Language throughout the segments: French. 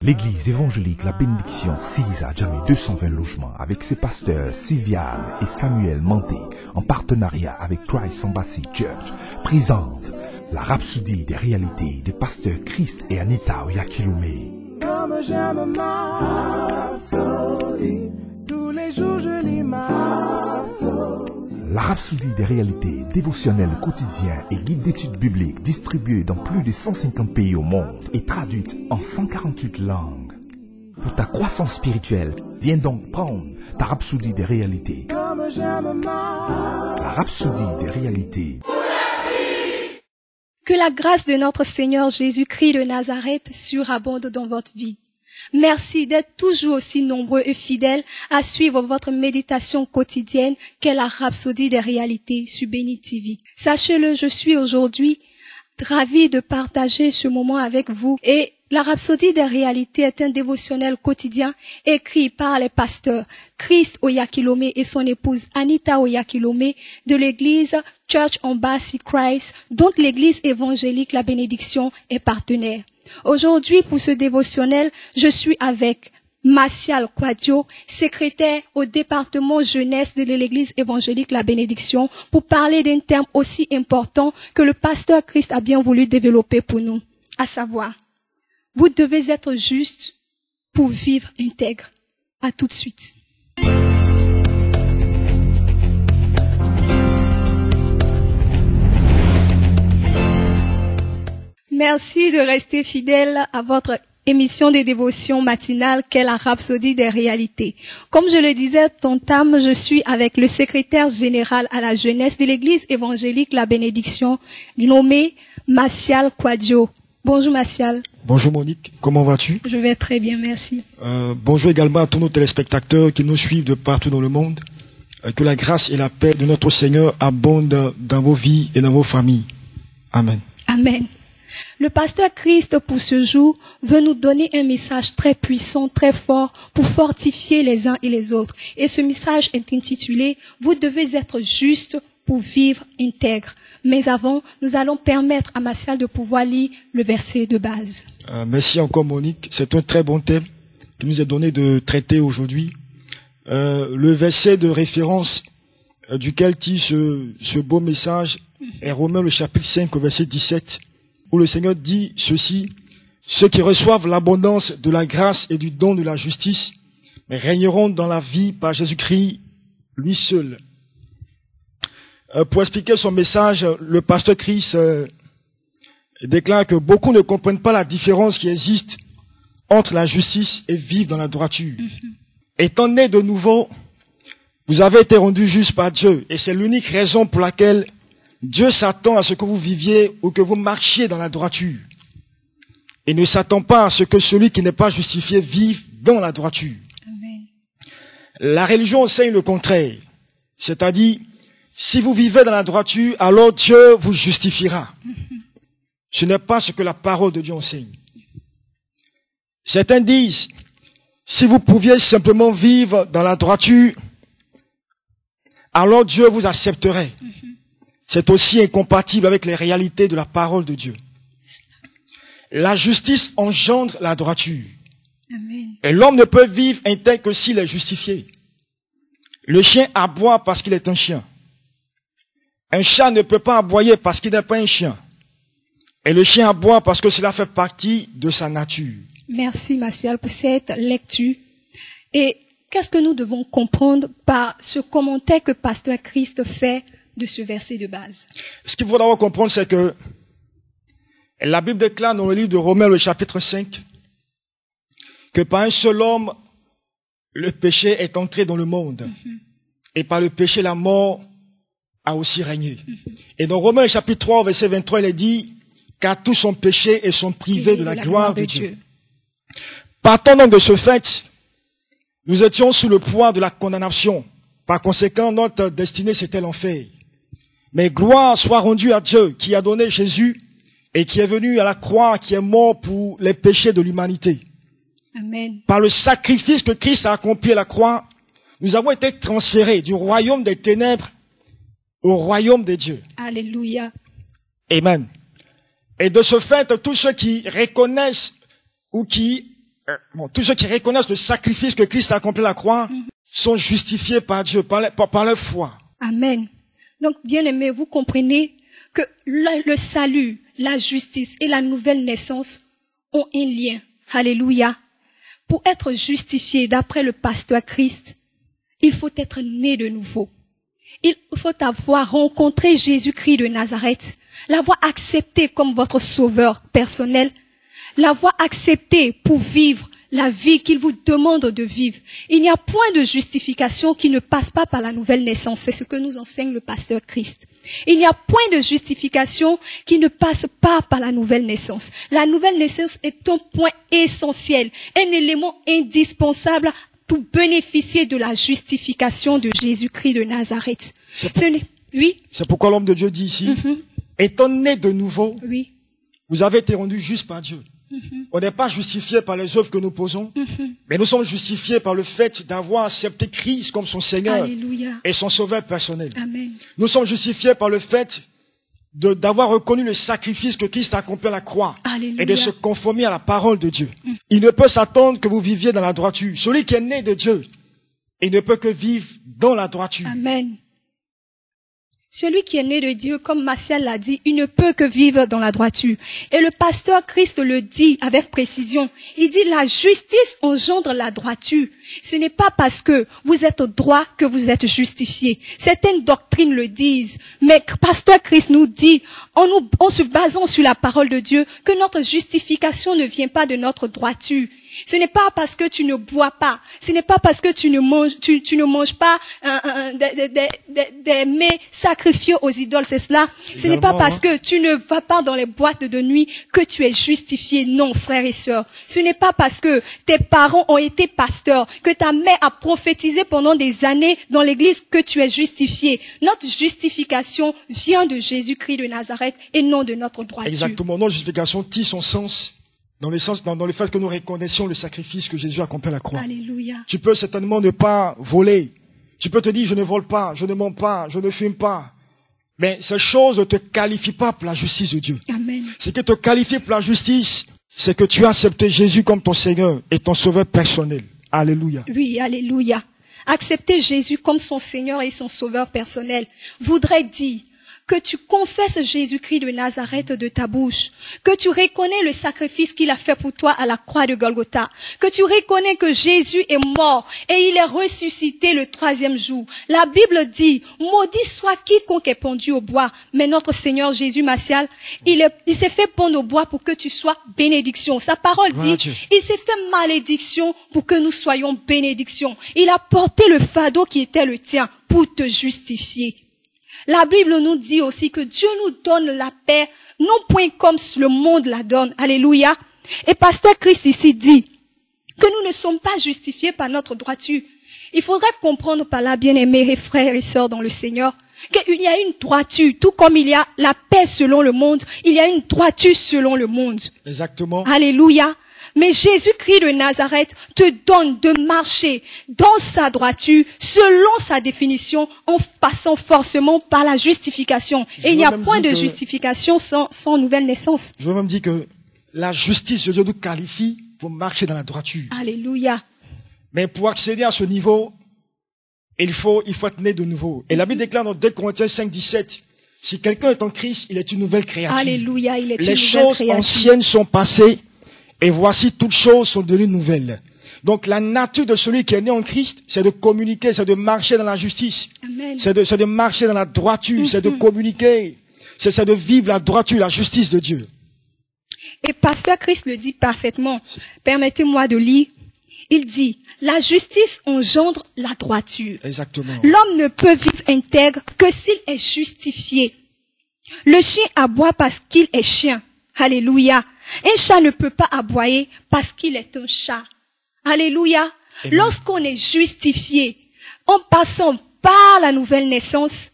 L'église évangélique La Bénédiction sise à Djamé 220 logements avec ses pasteurs Sylviane et Samuel Manté en partenariat avec Christ Embassy Church présente la rhapsodie des réalités des pasteurs Christ et Anita Oyakhilome. Comme j'aime ma rhapsodie, tous les jours je lis ma rhapsodie. La rhapsodie des réalités dévotionnelles quotidiens et guides d'études bibliques distribués dans plus de 150 pays au monde et traduites en 148 langues. Pour ta croissance spirituelle, viens donc prendre ta rhapsodie des réalités. Comme j'aime ma La rhapsodie des réalités. Que la grâce de notre Seigneur Jésus-Christ de Nazareth surabonde dans votre vie. Merci d'être toujours aussi nombreux et fidèles à suivre votre méditation quotidienne qu'est la rhapsodie des réalités sur Béni TV. Sachez-le, je suis aujourd'hui ravie de partager ce moment avec vous et la rhapsodie des réalités est un dévotionnel quotidien écrit par les pasteurs Christ Oyakhilome et son épouse Anita Oyakhilome de l'église Church Embassy Christ, dont l'église évangélique La Bénédiction est partenaire. Aujourd'hui, pour ce dévotionnel, je suis avec Martial Quadio, secrétaire au département jeunesse de l'église évangélique La Bénédiction, pour parler d'un terme aussi important que le pasteur Christ a bien voulu développer pour nous, à savoir, vous devez être juste pour vivre intègre. À tout de suite. Merci de rester fidèle à votre émission de dévotion matinale qu'est la rhapsodie des réalités. Comme je le disais tantôt, je suis avec le secrétaire général à la jeunesse de l'église évangélique La Bénédiction, nommé Martial Quadio. Bonjour Martial. Bonjour Monique, comment vas-tu? Je vais très bien, merci. Bonjour également à tous nos téléspectateurs qui nous suivent de partout dans le monde. Que la grâce et la paix de notre Seigneur abondent dans vos vies et dans vos familles. Amen. Amen. Le pasteur Christ, pour ce jour, veut nous donner un message très puissant, très fort, pour fortifier les uns et les autres. Et ce message est intitulé « Vous devez être juste pour vivre intègre ». Mais avant, nous allons permettre à Martial de pouvoir lire le verset de base. Merci encore Monique, c'est un très bon thème qui nous est donné de traiter aujourd'hui. Le verset de référence duquel tire ce beau message est Romains le chapitre 5 au verset 17. Où le Seigneur dit ceci: ceux qui reçoivent l'abondance de la grâce et du don de la justice régneront dans la vie par Jésus-Christ, lui seul. Pour expliquer son message, le pasteur Christ déclare que beaucoup ne comprennent pas la différence qui existe entre la justice et vivre dans la droiture. Étant né de nouveau, vous avez été rendu juste par Dieu, et c'est l'unique raison pour laquelle Dieu s'attend à ce que vous viviez ou que vous marchiez dans la droiture. Il ne s'attend pas à ce que celui qui n'est pas justifié vive dans la droiture. Amen. La religion enseigne le contraire. C'est-à-dire, si vous vivez dans la droiture, alors Dieu vous justifiera. Ce n'est pas ce que la parole de Dieu enseigne. Certains disent, si vous pouviez simplement vivre dans la droiture, alors Dieu vous accepterait. C'est aussi incompatible avec les réalités de la parole de Dieu. La justice engendre la droiture. Amen. Et l'homme ne peut vivre intègre que s'il est justifié. Le chien aboie parce qu'il est un chien. Un chat ne peut pas aboyer parce qu'il n'est pas un chien. Et le chien aboie parce que cela fait partie de sa nature. Merci Martial pour cette lecture. Et qu'est-ce que nous devons comprendre par ce commentaire que pasteur Christ fait de ce verset de base? Ce qu'il faut d'abord comprendre, c'est que la Bible déclare dans le livre de Romains, le chapitre 5, que par un seul homme, le péché est entré dans le monde. Et par le péché, la mort a aussi régné. Et dans Romains, le chapitre 3, verset 23, il est dit, car tous sont péchés et sont privés de la gloire de Dieu. Partant donc de ce fait, nous étions sous le poids de la condamnation. Par conséquent, notre destinée, c'était l'enfer. Mais gloire soit rendue à Dieu qui a donné Jésus et qui est venu à la croix, qui est mort pour les péchés de l'humanité. Amen. Par le sacrifice que Christ a accompli à la croix, nous avons été transférés du royaume des ténèbres au royaume des dieux. Alléluia. Amen. Et de ce fait, tous ceux qui reconnaissent ou qui tous ceux qui reconnaissent le sacrifice que Christ a accompli à la croix sont justifiés par Dieu, par leur foi. Amen. Donc, bien-aimés, vous comprenez que le salut, la justice et la nouvelle naissance ont un lien. Alléluia. Pour être justifié d'après le pasteur Christ, il faut être né de nouveau. Il faut avoir rencontré Jésus-Christ de Nazareth, l'avoir accepté comme votre sauveur personnel, l'avoir accepté pour vivre la vie qu'il vous demande de vivre. Il n'y a point de justification qui ne passe pas par la nouvelle naissance. C'est ce que nous enseigne le pasteur Christ. Il n'y a point de justification qui ne passe pas par la nouvelle naissance. La nouvelle naissance est un point essentiel, un élément indispensable pour bénéficier de la justification de Jésus-Christ de Nazareth. Oui. C'est pourquoi l'homme de Dieu dit ici, étant né de nouveau, Oui. vous avez été rendu juste par Dieu. On n'est pas justifié par les œuvres que nous posons, mais nous sommes justifiés par le fait d'avoir accepté Christ comme son Seigneur Alléluia. et son sauveur personnel. Amen. Nous sommes justifiés par le fait d'avoir reconnu le sacrifice que Christ a accompli à la croix Alléluia. et de se conformer à la parole de Dieu. Il ne peut s'attendre que vous viviez dans la droiture. Celui qui est né de Dieu, il ne peut que vivre dans la droiture. Amen. Celui qui est né de Dieu, comme Martial l'a dit, il ne peut que vivre dans la droiture. Et le pasteur Christ le dit avec précision. Il dit la justice engendre la droiture. Ce n'est pas parce que vous êtes droit que vous êtes justifié. Certaines doctrines le disent. Mais pasteur Christ nous dit, en se basant sur la parole de Dieu, que notre justification ne vient pas de notre droiture. Ce n'est pas parce que tu ne bois pas, ce n'est pas parce que tu ne manges pas des mets sacrifiés aux idoles, c'est cela. Ce n'est pas parce que tu ne vas pas dans les boîtes de nuit que tu es justifié. Non, frères et sœurs. Ce n'est pas parce que tes parents ont été pasteurs, que ta mère a prophétisé pendant des années dans l'église que tu es justifié. Notre justification vient de Jésus-Christ de Nazareth et non de notre droiture. Exactement. Notre justification tire son sens dans le fait que nous reconnaissions le sacrifice que Jésus a accompli à la croix. Alléluia. Tu peux certainement ne pas voler. Tu peux te dire, je ne vole pas, je ne mens pas, je ne fume pas. Mais ces choses ne te qualifient pas pour la justice de Dieu. Amen. Ce qui te qualifie pour la justice, c'est que tu as accepté Jésus comme ton Seigneur et ton Sauveur personnel. Alléluia. Oui, alléluia. Accepter Jésus comme son Seigneur et son Sauveur personnel voudrait dire que tu confesses Jésus-Christ de Nazareth de ta bouche, que tu reconnais le sacrifice qu'il a fait pour toi à la croix de Golgotha, que tu reconnais que Jésus est mort et il est ressuscité le 3e jour. La Bible dit, maudit soit quiconque est pendu au bois, mais notre Seigneur Jésus Martial, il s'est fait pendre au bois pour que tu sois bénédiction. Sa parole dit, il s'est fait malédiction pour que nous soyons bénédiction. Il a porté le fardeau qui était le tien pour te justifier. La Bible nous dit aussi que Dieu nous donne la paix, non point comme le monde la donne. Alléluia. Et pasteur Christ ici dit que nous ne sommes pas justifiés par notre droiture. Il faudrait comprendre par là, bien-aimés frères et sœurs dans le Seigneur, qu'il y a une droiture, tout comme il y a la paix selon le monde, il y a une droiture selon le monde. Exactement. Alléluia. Mais Jésus-Christ de Nazareth te donne de marcher dans sa droiture, selon sa définition, en passant forcément par la justification. Et il n'y a point de justification sans nouvelle naissance. Je veux même dire que la justice de Dieu nous qualifie pour marcher dans la droiture. Alléluia. Mais pour accéder à ce niveau, il faut être né de nouveau. Et la Bible déclare dans 2 Corinthiens 5, 17, si quelqu'un est en Christ, il est une nouvelle créature. Alléluia, il est une Les nouvelle choses créature. anciennes sont passées. Et voici, toutes choses sont devenues nouvelles. Donc, la nature de celui qui est né en Christ, c'est de communiquer, c'est de marcher dans la justice. Amen. C'est de marcher dans la droiture, c'est de communiquer. C'est de vivre la droiture, la justice de Dieu. Et pasteur Christ le dit parfaitement. Permettez-moi de lire. Il dit, la justice engendre la droiture. Exactement. L'homme ne peut vivre intègre que s'il est justifié. Le chien aboie parce qu'il est chien. Alléluia. Un chat ne peut pas aboyer parce qu'il est un chat. Alléluia. Amen. Lorsqu'on est justifié, en passant par la nouvelle naissance,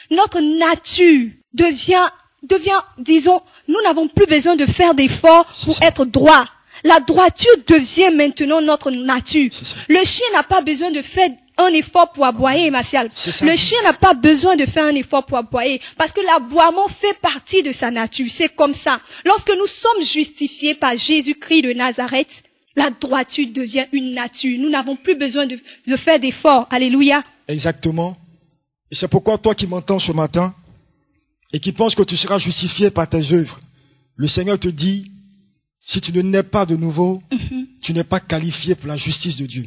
notre nature devient, disons, nous n'avons plus besoin de faire d'efforts pour être droit. La droiture devient maintenant notre nature. Le chien n'a pas besoin de faire un effort pour aboyer, Martial. Le chien n'a pas besoin de faire un effort pour aboyer, parce que l'aboiement fait partie de sa nature. C'est comme ça. Lorsque nous sommes justifiés par Jésus-Christ de Nazareth, la droiture devient une nature. Nous n'avons plus besoin de faire d'efforts. Alléluia. Exactement. Et c'est pourquoi toi qui m'entends ce matin et qui penses que tu seras justifié par tes œuvres, le Seigneur te dit, si tu ne nais pas de nouveau, tu n'es pas qualifié pour la justice de Dieu.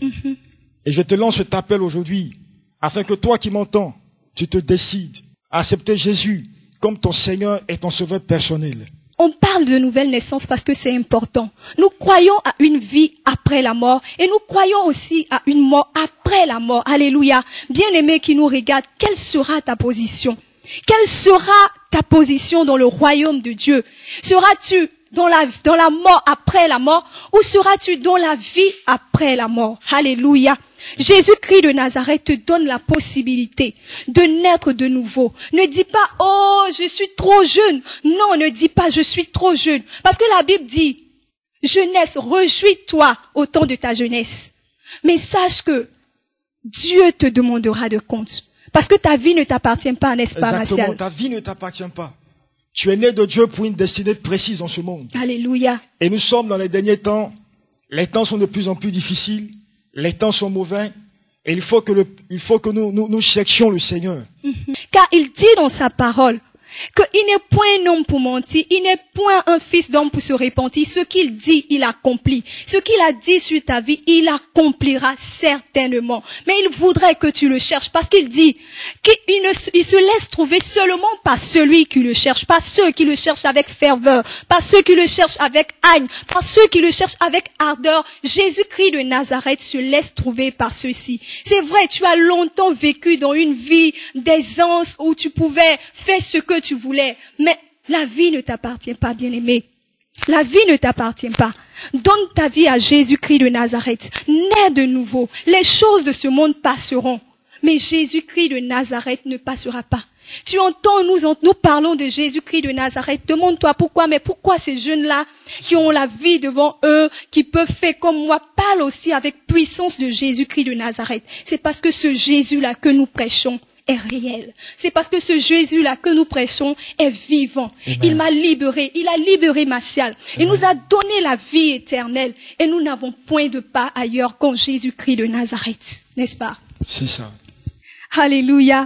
Et je te lance cet appel aujourd'hui, afin que toi qui m'entends, tu te décides à accepter Jésus comme ton Seigneur et ton Sauveur personnel. On parle de nouvelle naissance parce que c'est important. Nous croyons à une vie après la mort et nous croyons aussi à une mort après la mort. Alléluia. Bien-aimé qui nous regarde, quelle sera ta position? Quelle sera ta position dans le royaume de Dieu? Seras-tu dans la mort après la mort ou seras-tu dans la vie après la mort? Alléluia. Jésus-Christ de Nazareth te donne la possibilité de naître de nouveau. Ne dis pas, oh, je suis trop jeune. Non, ne dis pas, je suis trop jeune. Parce que la Bible dit, jeunesse, réjouis-toi au temps de ta jeunesse. Mais sache que Dieu te demandera de compte. Parce que ta vie ne t'appartient pas, n'est-ce pas, Martial? Exactement, ta vie ne t'appartient pas. Tu es né de Dieu pour une destinée précise dans ce monde. Alléluia. Et nous sommes dans les derniers temps. Les temps sont de plus en plus difficiles. Les temps sont mauvais. Et il faut que nous cherchions le Seigneur. Car il dit dans sa parole qu'il n'est point un homme pour mentir, il n'est point un fils d'homme pour se repentir. Ce qu'il dit, il accomplit. Ce qu'il a dit sur ta vie, il accomplira certainement. Mais il voudrait que tu le cherches parce qu'il dit qu'il se laisse trouver seulement par celui qui le cherche, pas ceux qui le cherchent avec ferveur, pas ceux qui le cherchent avec haine, pas ceux qui le cherchent avec ardeur. Jésus-Christ de Nazareth se laisse trouver par ceux-ci. C'est vrai, tu as longtemps vécu dans une vie d'aisance où tu pouvais faire ce que tu voulais, mais la vie ne t'appartient pas, bien-aimé. La vie ne t'appartient pas. Donne ta vie à Jésus-Christ de Nazareth. Nais de nouveau. Les choses de ce monde passeront, mais Jésus-Christ de Nazareth ne passera pas. Tu entends, nous parlons de Jésus-Christ de Nazareth. Demande-toi pourquoi, mais pourquoi ces jeunes-là qui ont la vie devant eux, qui peuvent faire comme moi, parlent aussi avec puissance de Jésus-Christ de Nazareth. C'est parce que ce Jésus-là que nous prêchons est réel. C'est parce que ce Jésus-là que nous prêchons est vivant. Amen. Il m'a libéré. Il a libéré Martial. Il nous a donné la vie éternelle. Et nous n'avons point de part ailleurs qu'en Jésus-Christ de Nazareth. N'est-ce pas? C'est ça. Alléluia.